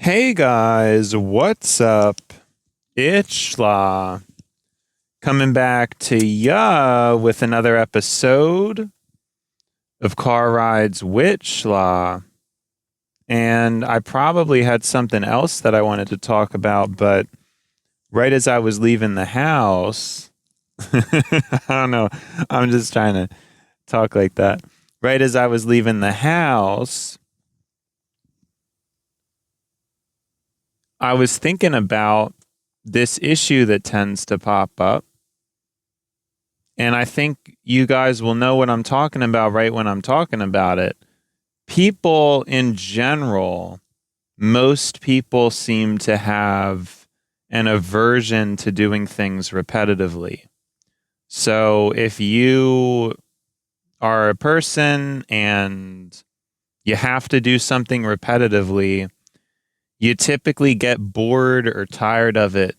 Hey guys, what's up? Itchla coming back to ya with another episode of Car Rides Witchla. And I probably had something else that I wanted to talk about, but right as I was leaving the house, I don't know, I'm just trying to talk like that. Right as I was leaving the house, I was thinking about this issue that tends to pop up. And I think you guys will know what I'm talking about right when I'm talking about it. People in general, most people seem to have an aversion to doing things repetitively. So if you are a person and you have to do something repetitively, you typically get bored or tired of it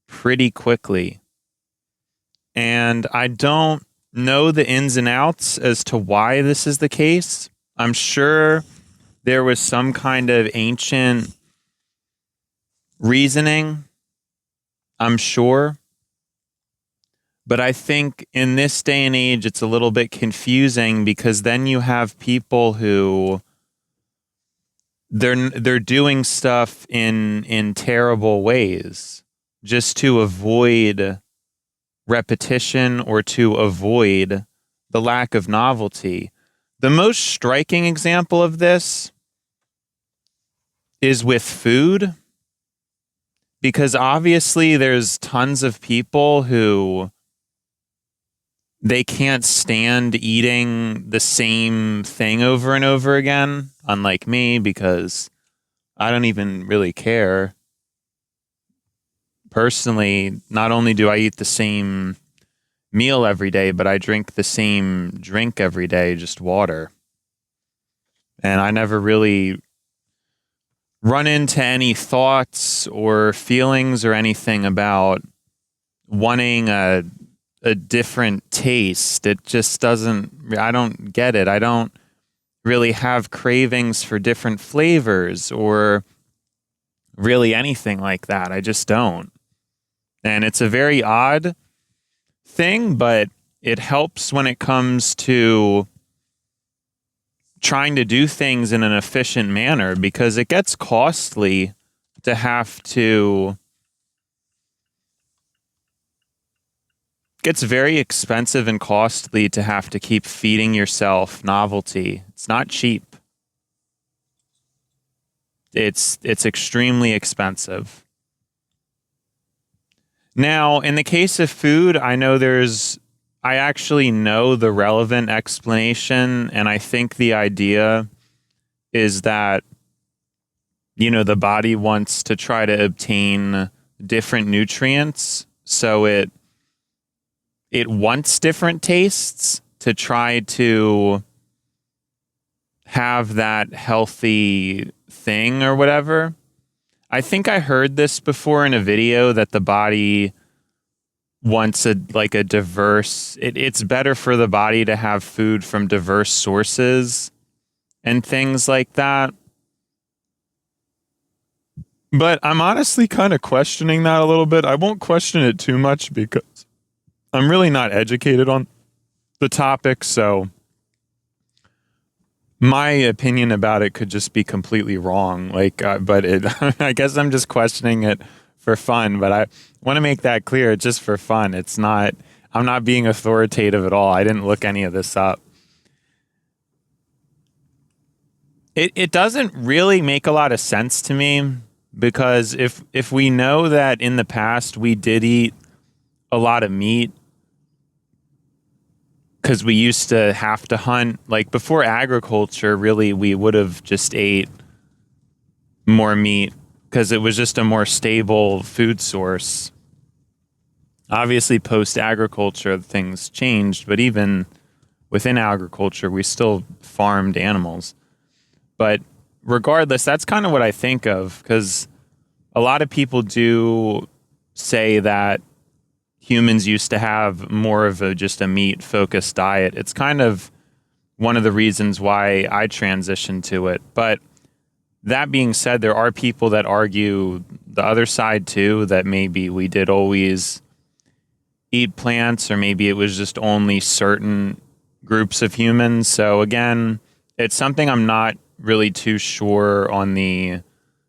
pretty quickly. And I don't know the ins and outs as to why this is the case. I'm sure there was some kind of ancient reasoning. I'm sure. But I think in this day and age, it's a little bit confusing because then you have people who they're doing stuff in terrible ways just to avoid repetition or to avoid the lack of novelty. The most striking example of this is with food, because obviously there's tons of people who they can't stand eating the same thing over and over again, unlike me, because I don't even really care. Personally, not only do I eat the same meal every day, but I drink the same drink every day, just water. And I never really run into any thoughts or feelings or anything about wanting a different taste. It just doesn't, I don't get it. I don't really have cravings for different flavors or really anything like that. I just don't. And it's a very odd thing, but it helps when it comes to trying to do things in an efficient manner, because it gets costly to have to, gets very expensive and costly to have to keep feeding yourself novelty. It's not cheap. It's extremely expensive. Now, in the case of food, I actually know the relevant explanation, and I think the idea is that, the body wants to try to obtain different nutrients, so it wants different tastes to try to have that healthy thing or whatever. I think I heard this before in a video, that the body wants a diverse, it's better for the body to have food from diverse sources and things like that. But I'm honestly kind of questioning that a little bit. I won't question it too much because I'm really not educated on the topic, so my opinion about it could just be completely wrong. But I guess I'm just questioning it for fun. But I want to make that clear, just for fun. I'm not being authoritative at all. I didn't look any of this up. It doesn't really make a lot of sense to me, because if we know that in the past we did eat a lot of meat, because we used to have to hunt, like before agriculture, really, we would have just ate more meat because it was just a more stable food source. Obviously, post-agriculture, things changed, but even within agriculture, we still farmed animals. But regardless, that's kind of what I think of, because a lot of people do say that humans used to have more of just a meat-focused diet. It's kind of one of the reasons why I transitioned to it. But that being said, there are people that argue the other side too, that maybe we did always eat plants, or maybe it was just only certain groups of humans. So again, it's something I'm not really too sure on the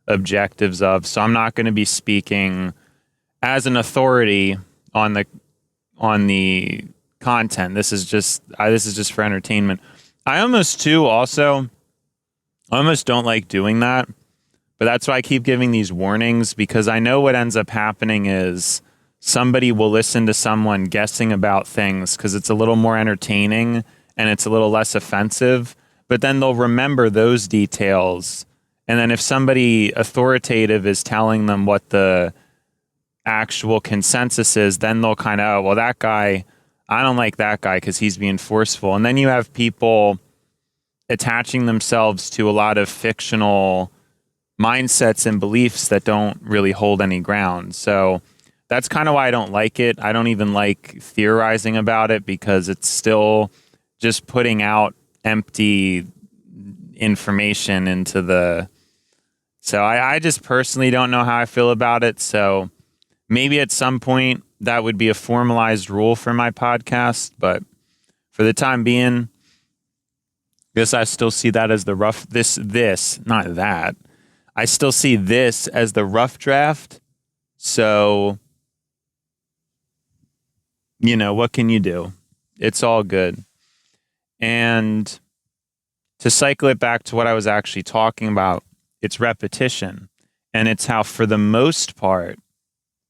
objectives of. So I'm not going to be speaking as an authority on the content. This is just for entertainment. I almost don't like doing that, but that's why I keep giving these warnings, because I know what ends up happening is somebody will listen to someone guessing about things because it's a little more entertaining and it's a little less offensive, but then they'll remember those details. And then if somebody authoritative is telling them what the actual consensus is, then they'll kind of, oh, well, that guy, I don't like that guy because he's being forceful. And then you have people attaching themselves to a lot of fictional mindsets and beliefs that don't really hold any ground. So that's kind of why I don't like it. I don't even like theorizing about it, because it's still just putting out empty information into the... So I just personally don't know how I feel about it. So maybe at some point that would be a formalized rule for my podcast. But for the time being, I still see that as the rough... not that. I still see this as the rough draft. So, what can you do? It's all good. And to cycle it back to what I was actually talking about, it's repetition. And it's how, for the most part,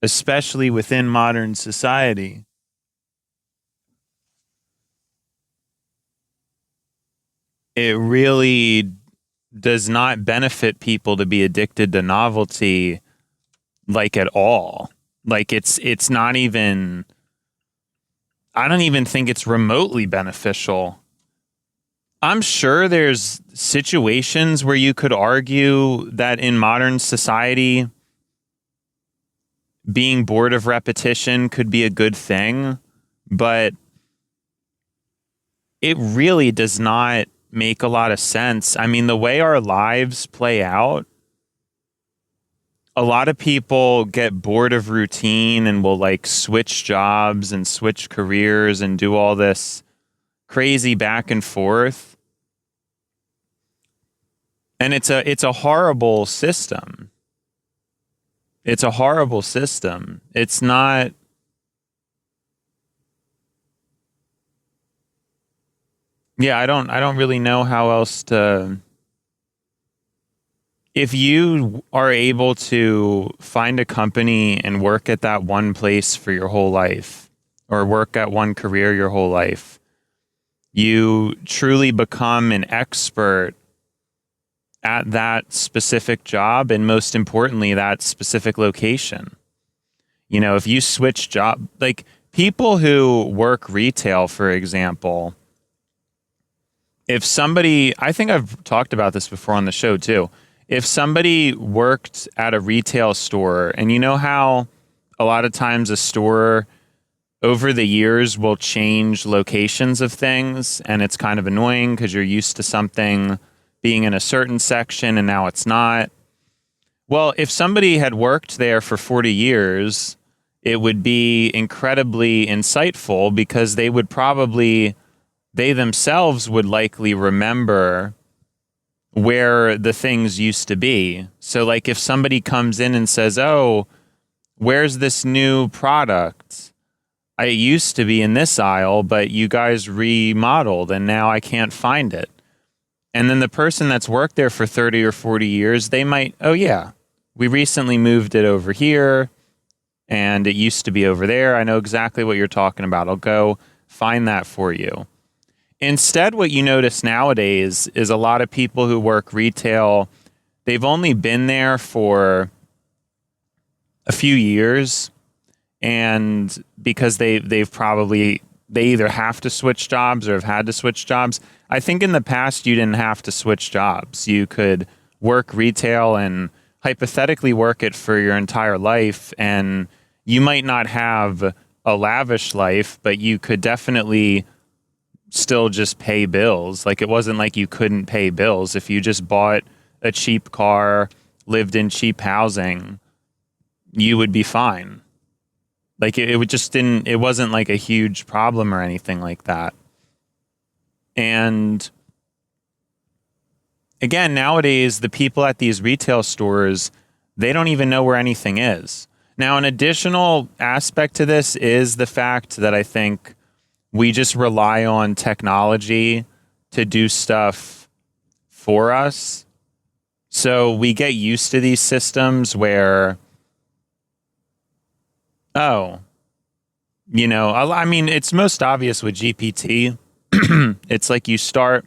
especially within modern society, it really does not benefit people to be addicted to novelty, like, at all. Like, it's not even... I don't even think it's remotely beneficial. I'm sure there's situations where you could argue that in modern society, being bored of repetition could be a good thing, but it really does not make a lot of sense. I mean, the way our lives play out, a lot of people get bored of routine and will switch jobs and switch careers and do all this crazy back and forth. And it's a horrible system. It's a horrible system. It's not... Yeah, I don't really know how else to... If you are able to find a company and work at that one place for your whole life, or work at one career your whole life, you truly become an expert at that specific job, and most importantly, that specific location. If you switch job, people who work retail, for example, if somebody, I think I've talked about this before on the show too, if somebody worked at a retail store, and you know how a lot of times a store over the years will change locations of things, and it's kind of annoying because you're used to something being in a certain section and now it's not. Well, if somebody had worked there for 40 years, it would be incredibly insightful, because they themselves would likely remember where the things used to be. So if somebody comes in and says, oh, where's this new product? It used to be in this aisle, but you guys remodeled and now I can't find it. And then the person that's worked there for 30 or 40 years, they might, oh yeah, we recently moved it over here and it used to be over there. I know exactly what you're talking about. I'll go find that for you. Instead, what you notice nowadays is a lot of people who work retail, they've only been there for a few years, and because they either have to switch jobs or have had to switch jobs. I think in the past you didn't have to switch jobs. You could work retail and hypothetically work it for your entire life, and you might not have a lavish life, but you could definitely still just pay bills. It wasn't like you couldn't pay bills. If you just bought a cheap car, lived in cheap housing, you would be fine. Like it just didn't, it wasn't like a huge problem or anything like that. And again, nowadays, the people at these retail stores, they don't even know where anything is. Now, an additional aspect to this is the fact that I think we just rely on technology to do stuff for us. So we get used to these systems where, oh, you know, I mean, it's most obvious with GPT. It's like you start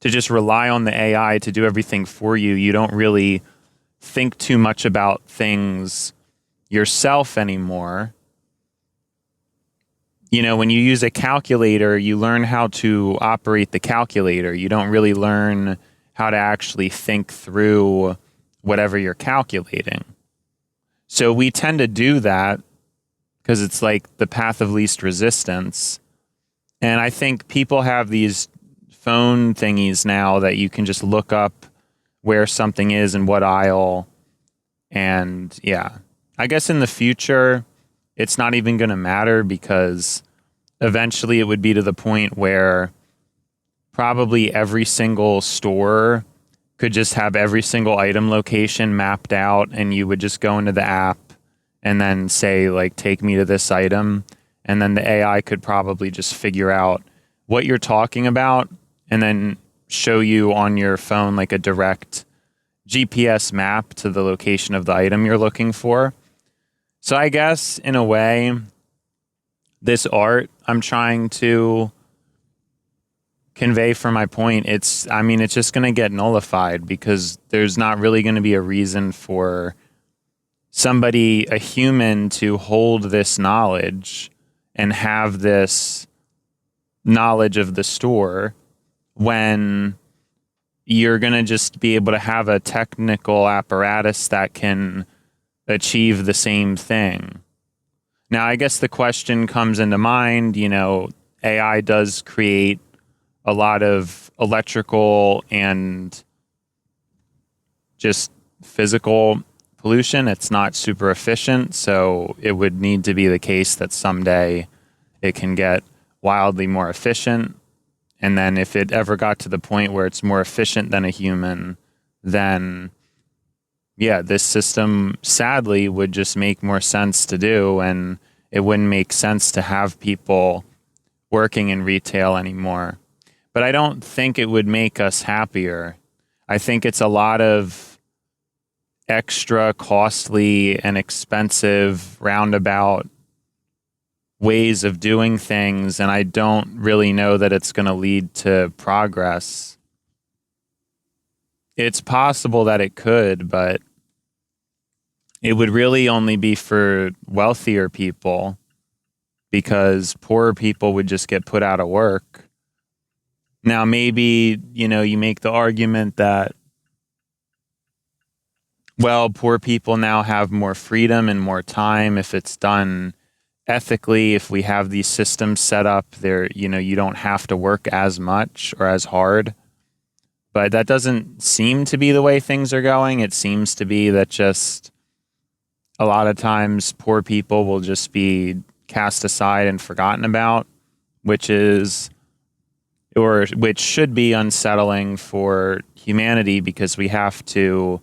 to just rely on the AI to do everything for you. You don't really think too much about things yourself anymore. You know, when you use a calculator, you learn how to operate the calculator. You don't really learn how to actually think through whatever you're calculating. So we tend to do that because it's like the path of least resistance. And I think people have these phone thingies now that you can just look up where something is in what aisle. And yeah, I guess in the future, it's not even going to matter because eventually it would be to the point where probably every single store could just have every single item location mapped out, and you would just go into the app and then say, like, take me to this item. And then the AI could probably just figure out what you're talking about and then show you on your phone like a direct GPS map to the location of the item you're looking for. So I guess in a way, this art I'm trying to convey for my point, it's just going to get nullified because there's not really going to be a reason for somebody, a human, to hold this knowledge and have this knowledge of the store when you're going to just be able to have a technical apparatus that can achieve the same thing. Now, I guess the question comes into mind, you know, AI does create a lot of electrical and just physical pollution. It's not super efficient, so it would need to be the case that someday it can get wildly more efficient. And then if it ever got to the point where it's more efficient than a human, then yeah, this system sadly would just make more sense to do, and it wouldn't make sense to have people working in retail anymore. But I don't think it would make us happier. I think it's a lot of extra costly and expensive roundabout ways of doing things, and I don't really know that it's going to lead to progress. It's possible that it could, but it would really only be for wealthier people because poorer people would just get put out of work. Now, maybe, you know, you make the argument that, well, poor people now have more freedom and more time if it's done ethically. If we have these systems set up there, you know, you don't have to work as much or as hard. But that doesn't seem to be the way things are going. It seems to be that just a lot of times poor people will just be cast aside and forgotten about, which should be unsettling for humanity because we have to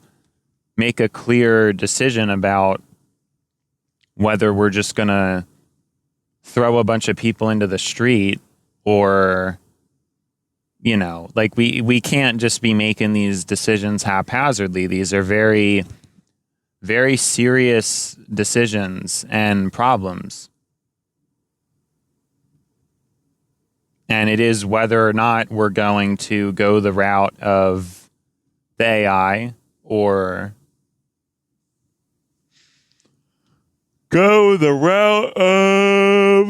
make a clear decision about whether we're just going to throw a bunch of people into the street or, you know, like we can't just be making these decisions haphazardly. These are very, very serious decisions and problems. And it is whether or not we're going to go the route of the AI or go the route of,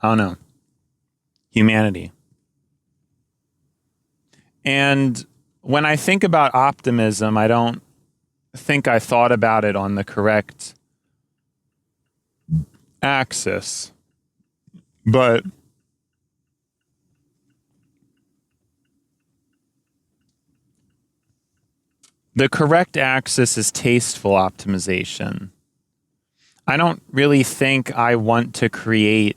I don't know, humanity. And when I think about optimism, I don't think I thought about it on the correct axis. But The correct axis is tasteful optimization. I don't really think I want to create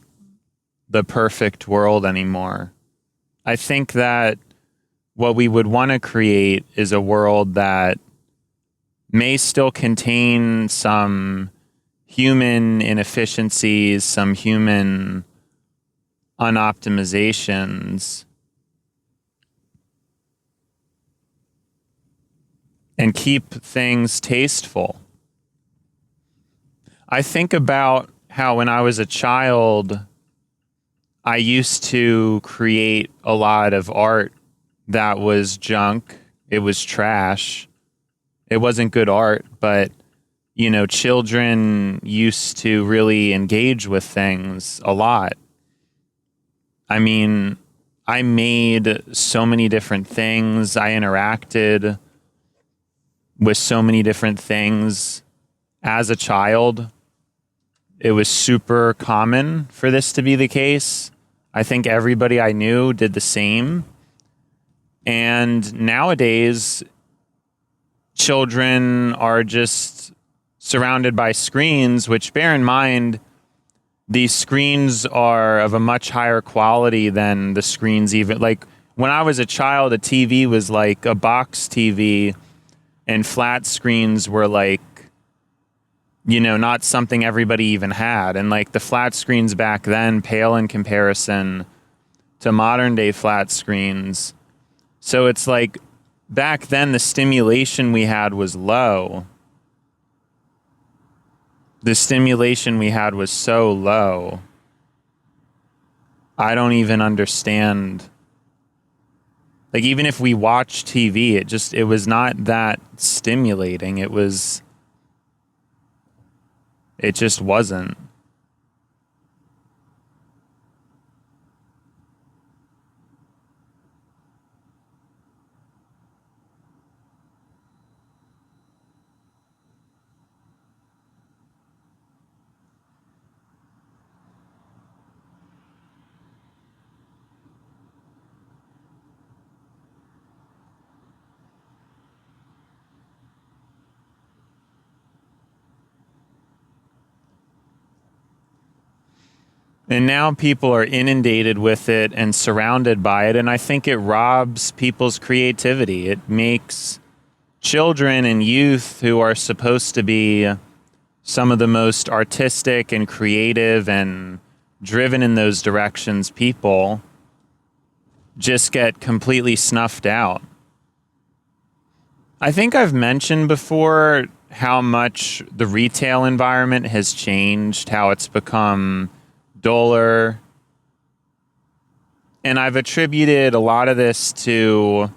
the perfect world anymore. I think that what we would want to create is a world that may still contain some human inefficiencies, some human unoptimizations, and keep things tasteful. I think about how when I was a child, I used to create a lot of art that was junk. It was trash. It wasn't good art, but, you know, children used to really engage with things a lot. I mean, I made so many different things. I interacted with so many different things as a child. It was super common for this to be the case. I think everybody I knew did the same. And nowadays, children are just surrounded by screens, which, bear in mind, these screens are of a much higher quality than the screens even. Like, when I was a child, a TV was like a box TV, and flat screens were like, you know, not something everybody even had. And like the flat screens back then pale in comparison to modern day flat screens. So it's like back then the stimulation we had was low. The stimulation we had was so low. I don't even understand. Like, even if we watch TV, it was not that stimulating. It just wasn't. And now people are inundated with it and surrounded by it. And I think it robs people's creativity. It makes children and youth, who are supposed to be some of the most artistic and creative and driven in those directions people, just get completely snuffed out. I think I've mentioned before how much the retail environment has changed, how it's become duller. And I've attributed a lot of this to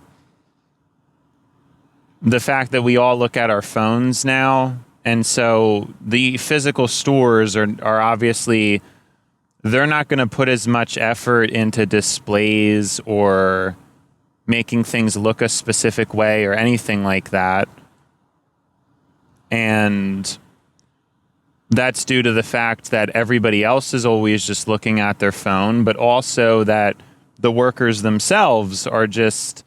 the fact that we all look at our phones now. And so the physical stores are obviously, they're not going to put as much effort into displays or making things look a specific way or anything like that. And that's due to the fact that everybody else is always just looking at their phone, but also that the workers themselves are just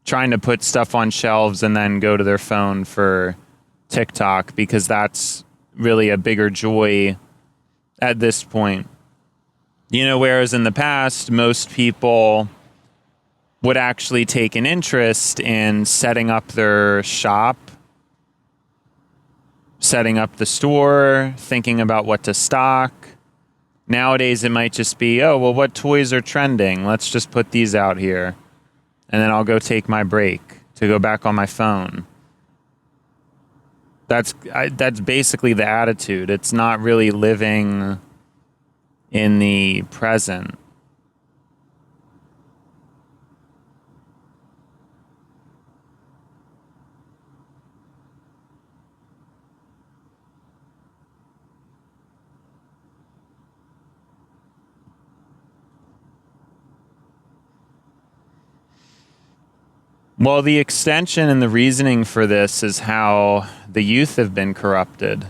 trying to put stuff on shelves and then go to their phone for TikTok, because that's really a bigger joy at this point. You know, whereas in the past, most people would actually take an interest in setting up their shop, setting up the store, thinking about what to stock. Nowadays, it might just be, oh, well, what toys are trending? Let's just put these out here. And then I'll go take my break to go back on my phone. That's basically the attitude. It's not really living in the present. Well, the extension and the reasoning for this is how the youth have been corrupted.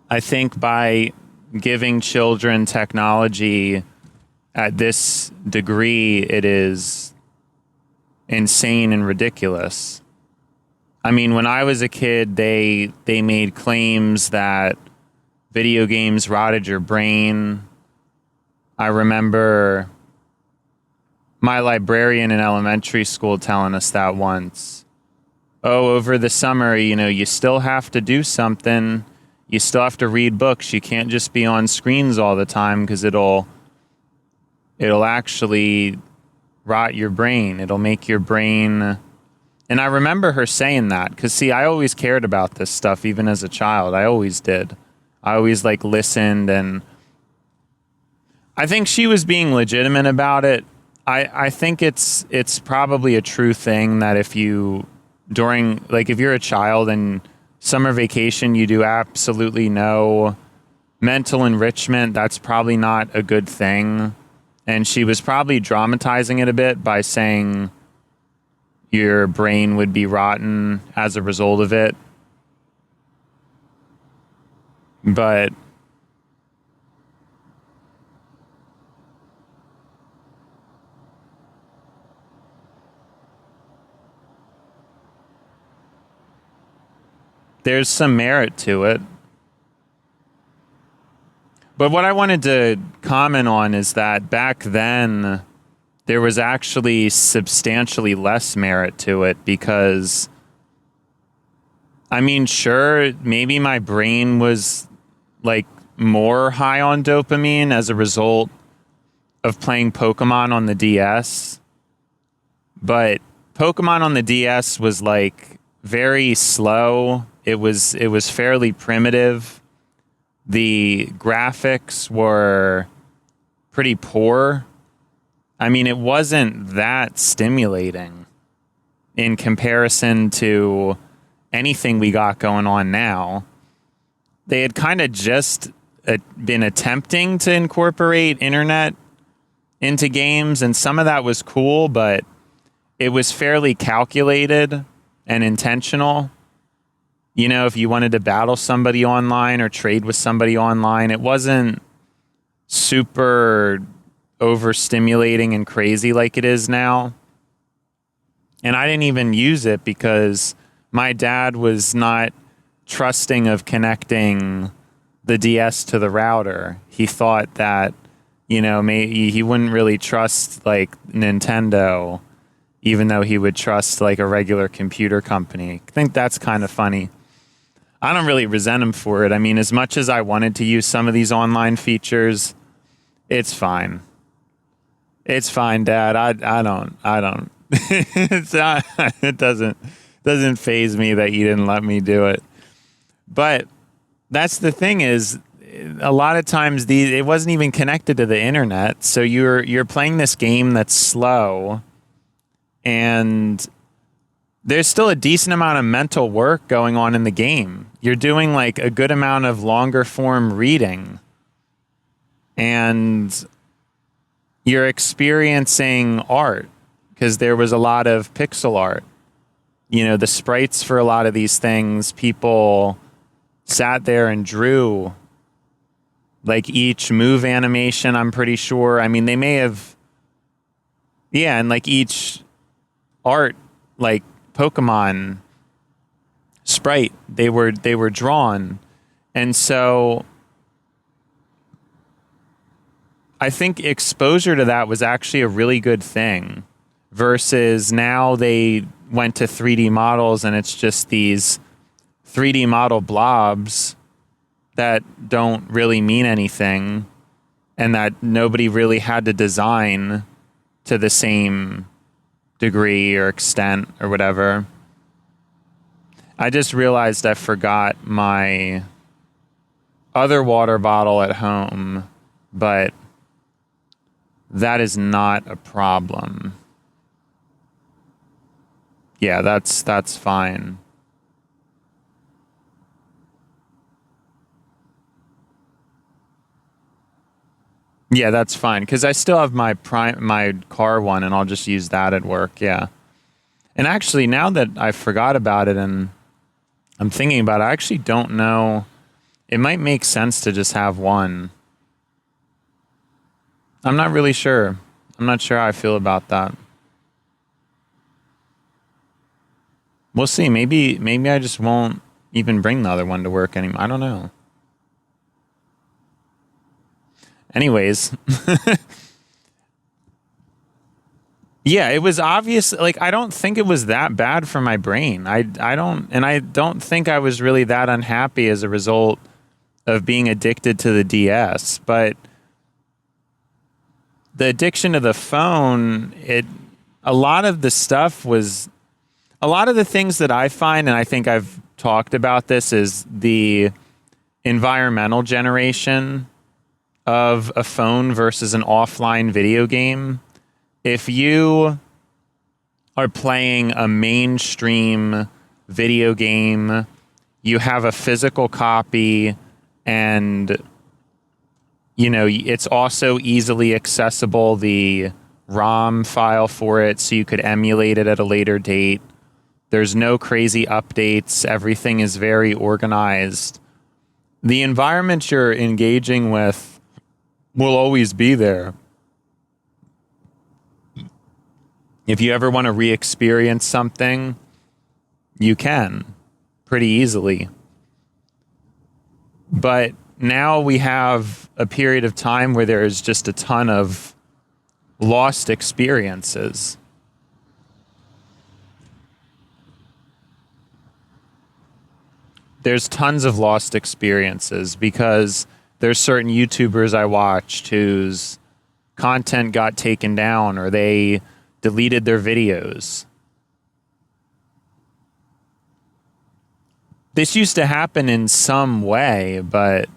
I think by giving children technology at this degree, it is insane and ridiculous. I mean, when I was a kid, they made claims that video games rotted your brain. I remember my librarian in elementary school telling us that once. Oh, over the summer, you still have to do something. You still have to read books. You can't just be on screens all the time because it'll actually rot your brain. It'll make your brain... And I remember her saying that because, see, I always cared about this stuff even as a child. I always did. I always, listened, and I think she was being legitimate about it. I think it's probably a true thing that if you're a child and summer vacation, you do absolutely no mental enrichment, that's probably not a good thing. And she was probably dramatizing it a bit by saying your brain would be rotten as a result of it. But there's some merit to it. But what I wanted to comment on is that back then, there was actually substantially less merit to it because, I mean, sure, maybe my brain was more high on dopamine as a result of playing Pokemon on the DS. But Pokemon on the DS was very slow. It was fairly primitive. The graphics were pretty poor. I mean, it wasn't that stimulating in comparison to anything we got going on now. They had kind of just been attempting to incorporate internet into games, and some of that was cool, but it was fairly calculated and intentional. If you wanted to battle somebody online or trade with somebody online, it wasn't super overstimulating and crazy like it is now. And I didn't even use it because my dad was not trusting of connecting the DS to the router. He thought that, maybe he wouldn't really trust Nintendo, even though he would trust a regular computer company. I think that's kind of funny. I don't really resent him for it. I mean, as much as I wanted to use some of these online features, it's fine. It's fine, Dad. I don't. It's not, it doesn't faze me that you didn't let me do it. But that's the thing is, a lot of times it wasn't even connected to the internet. So you're playing this game that's slow, and there's still a decent amount of mental work going on in the game. You're doing a good amount of longer form reading, and you're experiencing art because there was a lot of pixel art. The sprites for a lot of these things, people sat there and drew each move animation, I'm pretty sure. I mean, they may have, and each art, Pokemon sprite, they were drawn. And so I think exposure to that was actually a really good thing versus now they went to 3D models and it's just these 3D model blobs that don't really mean anything and that nobody really had to design to the same degree or extent or whatever. I just realized I forgot my other water bottle at home, but that is not a problem. Yeah, that's fine. Yeah, that's fine because I still have my car one, and I'll just use that at work. Yeah, and actually, now that I forgot about it and I'm thinking about it, I actually don't know. It might make sense to just have one. I'm not really sure. I'm not sure how I feel about that. We'll see. Maybe I just won't even bring the other one to work anymore. I don't know. Anyways, yeah, it was obvious. Like, I don't think it was that bad for my brain. I don't think I was really that unhappy as a result of being addicted to the DS. But the addiction to the phone, a lot of the stuff was, a lot of the things that I find, and I think I've talked about this, is the environmental generation of a phone versus an offline video game. If you are playing a mainstream video game, you have a physical copy, and it's also easily accessible, the ROM file for it, so you could emulate it at a later date. There's no crazy updates. Everything is very organized. The environment you're engaging with will always be there. If you ever want to re-experience something, you can pretty easily. But now we have a period of time where there is just a ton of lost experiences. There's tons of lost experiences because there's certain YouTubers I watched whose content got taken down or they deleted their videos. This used to happen in some way, but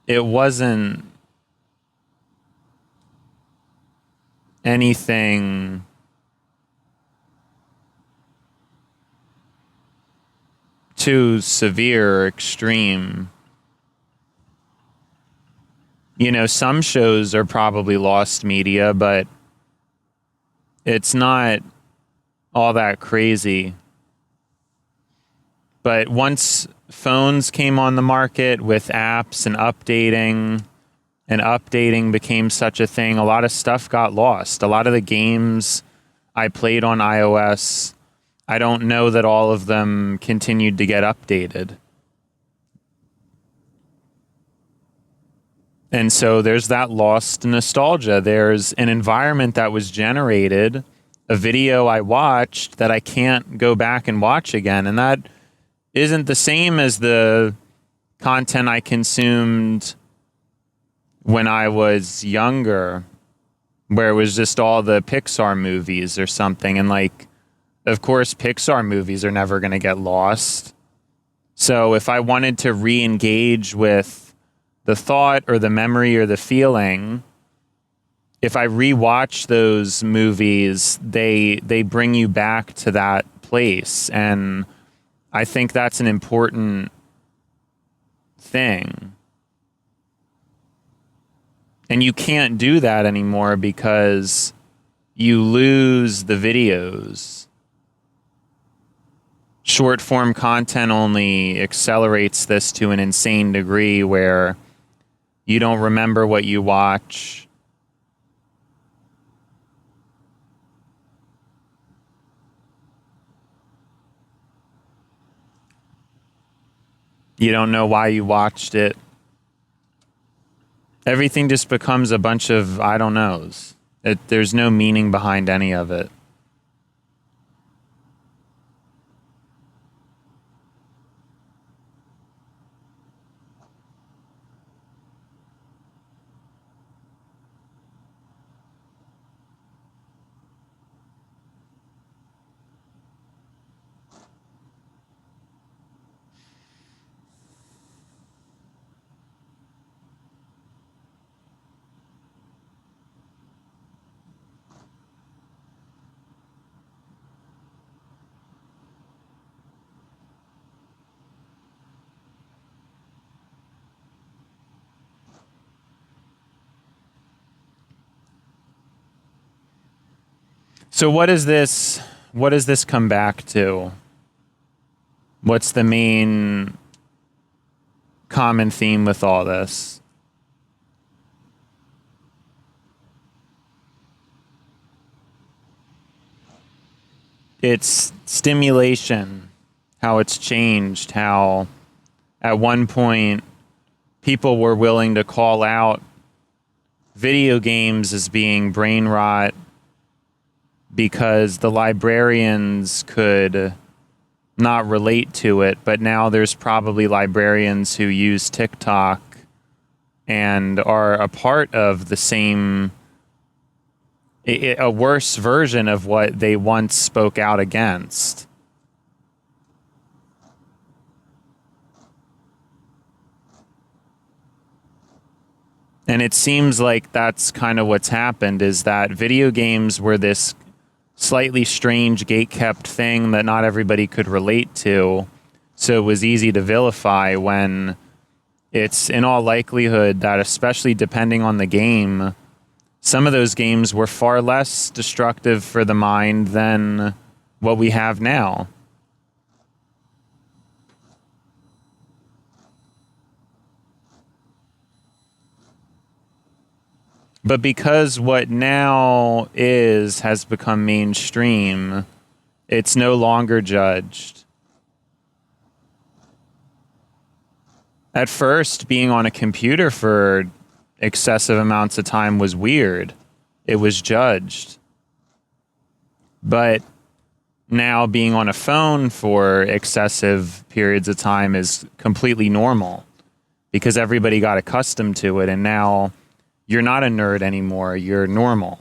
it wasn't anything too severe or extreme. Some shows are probably lost media, but it's not all that crazy. But once phones came on the market with apps and updating became such a thing, a lot of stuff got lost. A lot of the games I played on iOS, I don't know that all of them continued to get updated. And so there's that lost nostalgia. There's an environment that was generated, a video I watched that I can't go back and watch again. And that isn't the same as the content I consumed when I was younger, where it was just all the Pixar movies or something. And of course, Pixar movies are never going to get lost. So if I wanted to re-engage with the thought or the memory or the feeling, if I rewatch those movies, they bring you back to that place. And I think that's an important thing. And you can't do that anymore because you lose the videos. Short form content only accelerates this to an insane degree where you don't remember what you watch. You don't know why you watched it. Everything just becomes a bunch of I don't knows. There's no meaning behind any of it. So what does this come back to? What's the main common theme with all this? it's stimulation, how it's changed, how at one point people were willing to call out video games as being brain rot because the librarians could not relate to it, but now there's probably librarians who use TikTok and are a part of the same, a worse version of what they once spoke out against. And it seems like that's kind of what's happened, is that video games were this slightly strange, gate-kept thing that not everybody could relate to. So it was easy to vilify, when it's in all likelihood that, especially depending on the game, some of those games were far less destructive for the mind than what we have now. But because what now has become mainstream, it's no longer judged. At first, being on a computer for excessive amounts of time was weird. It was judged. But now being on a phone for excessive periods of time is completely normal, because everybody got accustomed to it, and now you're not a nerd anymore, you're normal.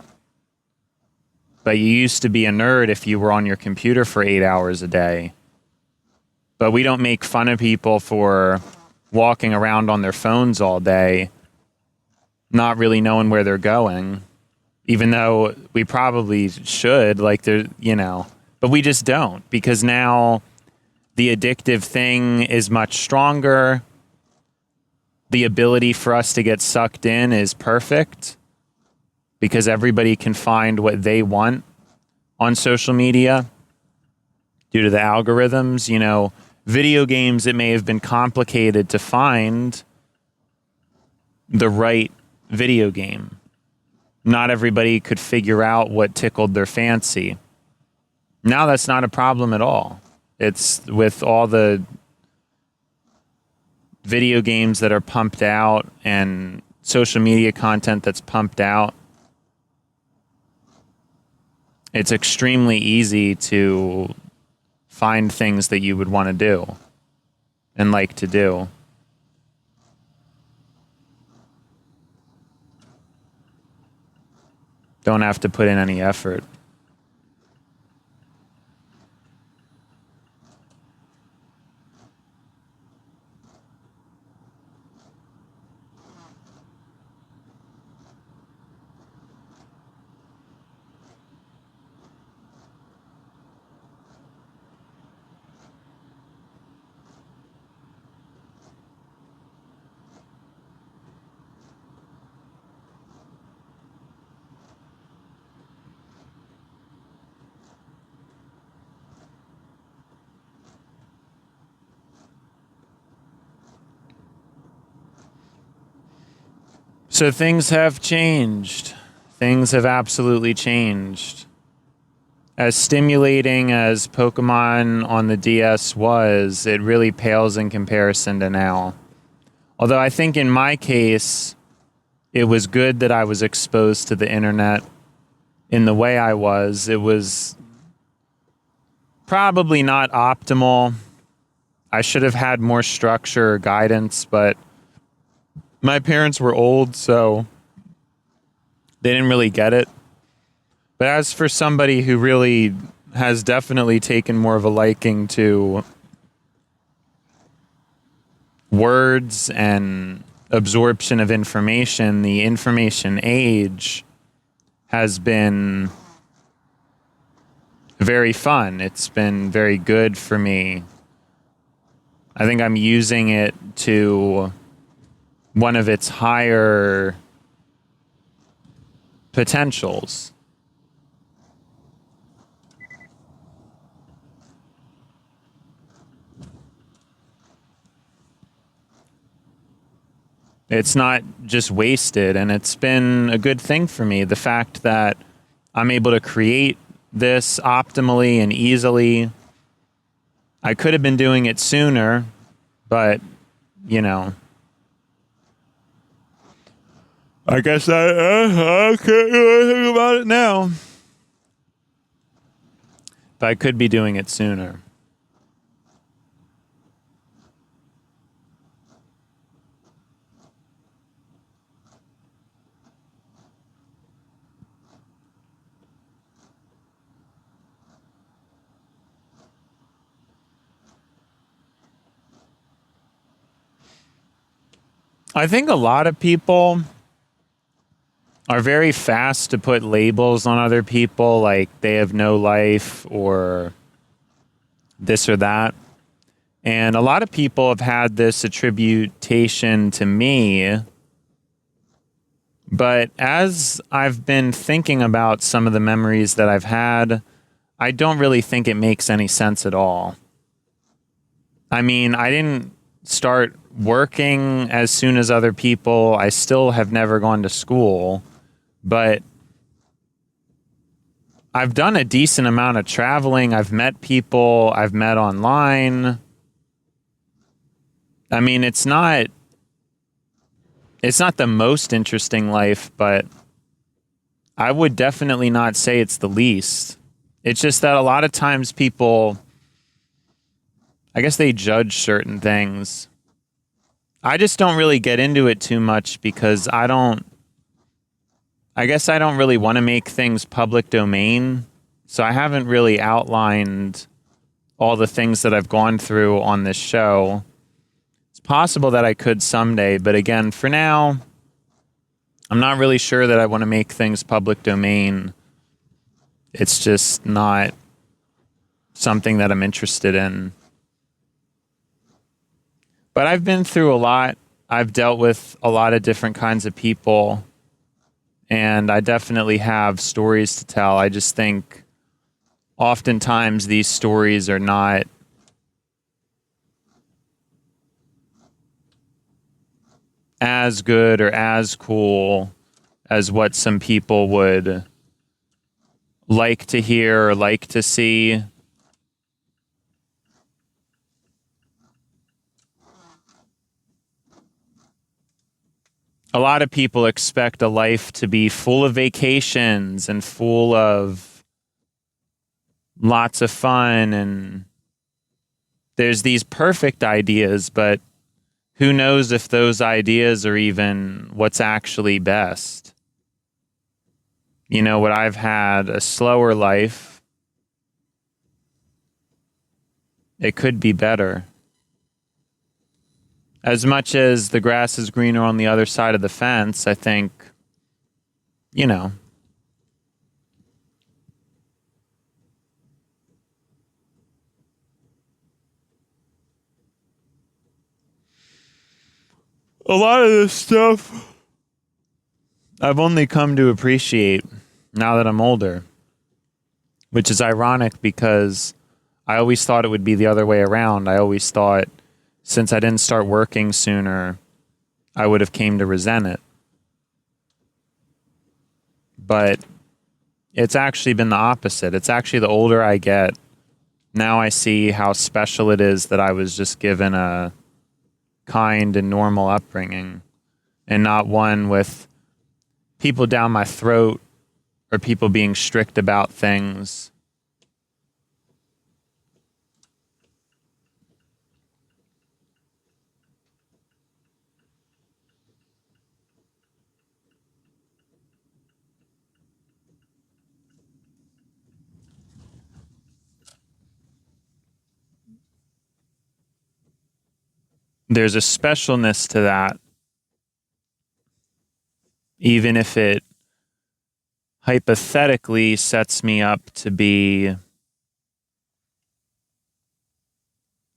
But you used to be a nerd if you were on your computer for 8 hours a day. But we don't make fun of people for walking around on their phones all day, not really knowing where they're going, even though we probably should, but we just don't, because now the addictive thing is much stronger. The ability for us to get sucked in is perfect, because everybody can find what they want on social media due to the algorithms. Video games, it may have been complicated to find the right video game. Not everybody could figure out what tickled their fancy. Now that's not a problem at all. It's with all the video games that are pumped out and social media content that's pumped out, it's extremely easy to find things that you would want to do and like to do. Don't have to put in any effort. So things have changed. Things have absolutely changed. As stimulating as Pokémon on the DS was, it really pales in comparison to now. Although I think in my case, it was good that I was exposed to the internet in the way I was. It was probably not optimal. I should have had more structure or guidance, but my parents were old, so they didn't really get it. But as for somebody who really has definitely taken more of a liking to words and absorption of information, the information age has been very fun. It's been very good for me. I think I'm using it to one of its higher potentials. It's not just wasted, and it's been a good thing for me. The fact that I'm able to create this optimally and easily. I could have been doing it sooner, but, you know, I guess I can't do anything about it now. But I could be doing it sooner. I think a lot of people are very fast to put labels on other people, like they have no life or this or that. And a lot of people have had this attribution to me. But as I've been thinking about some of the memories that I've had, I don't really think it makes any sense at all. I mean, I didn't start working as soon as other people. I still have never gone to school, but I've done a decent amount of traveling. I've met people I've met online. I mean, it's not the most interesting life, but I would definitely not say it's the least. It's just that a lot of times people, I guess they judge certain things. I just don't really get into it too much because I guess I don't really want to make things public domain. So I haven't really outlined all the things that I've gone through on this show. It's possible that I could someday, but again, for now, I'm not really sure that I want to make things public domain. It's just not something that I'm interested in. But I've been through a lot. I've dealt with a lot of different kinds of people. And I definitely have stories to tell. I just think oftentimes these stories are not as good or as cool as what some people would like to hear or like to see. A lot of people expect a life to be full of vacations and full of lots of fun, and there's these perfect ideas, but who knows if those ideas are even what's actually best. You know, what I've had a slower life, it could be better. As much as the grass is greener on the other side of the fence, I think, you know, a lot of this stuff I've only come to appreciate now that I'm older, which is ironic because I always thought it would be the other way around. I always thought since I didn't start working sooner, I would have came to resent it. But it's actually been the opposite. It's actually the older I get, now I see how special it is that I was just given a kind and normal upbringing and not one with people down my throat or people being strict about things. There's a specialness to that, even if it hypothetically sets me up to be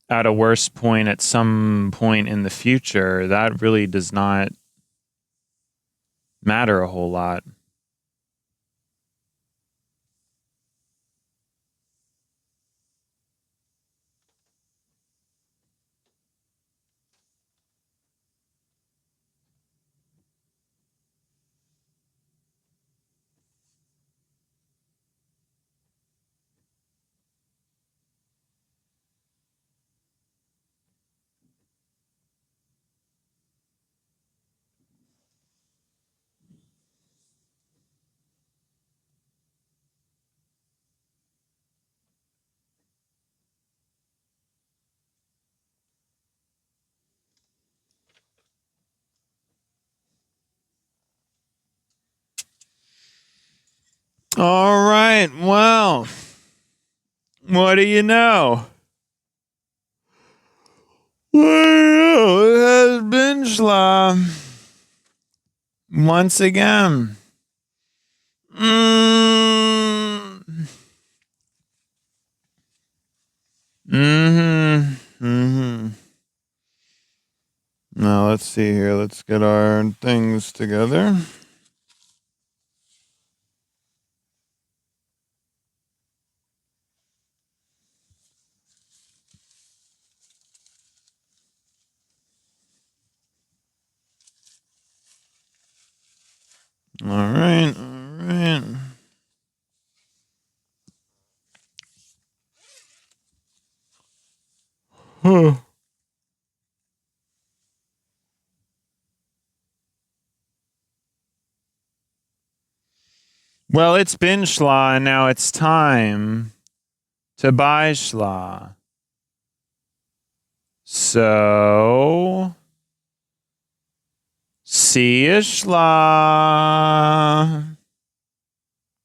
at a worse point at some point in the future. That really does not matter a whole lot. right. Well, what do you know? Well, it has been Schla once again. Now let's see here. Let's get our things together. All right. Well, it's been Schla, and now it's time to buy Schla. So, see ya, Schla.